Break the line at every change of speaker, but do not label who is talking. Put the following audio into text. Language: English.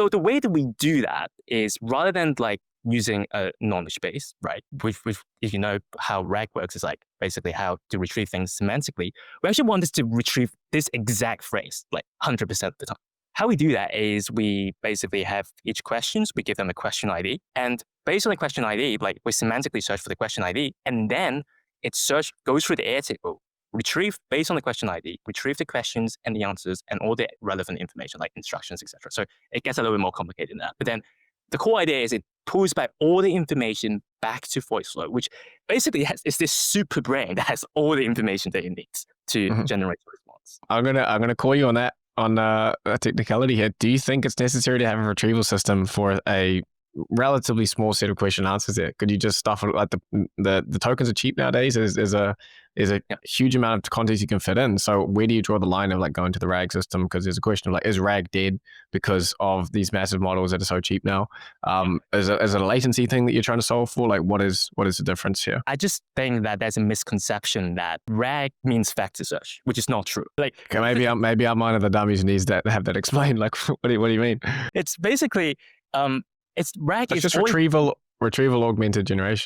So the way that we do that is rather than like using a knowledge base, right? If you know how RAG works, is like basically how to retrieve things semantically. We actually want us to retrieve this exact phrase like 100% of the time. How we do that is we basically have each questions, we give them a question ID, and based on the question ID, like we semantically search for the question ID, and then it goes through the Airtable, retrieve based on the question ID, retrieve the questions and the answers and all the relevant information like instructions, etc. So it gets a little bit more complicated than that. But then the core idea is it pulls back all the information back to VoiceFlow, which basically is this super brain that has all the information that it needs to generate a response.
I'm gonna call you on that on a technicality here. Do you think it's necessary to have a retrieval system for a relatively small set of question answers there? Could you just stuff it like the tokens are cheap nowadays? There's a huge amount of context you can fit in. So where do you draw the line of like going to the RAG system? Because there's a question of like, is RAG dead because of these massive models that are so cheap now? Is it a latency thing that you're trying to solve for? Like what is the difference here?
I just think that there's a misconception that RAG means vector search, which is not true. Like
okay, maybe I'm one of the dummies who needs that have that explained. Like what do you mean?
It's basically RAG
it's
is
just retrieval augmented generation.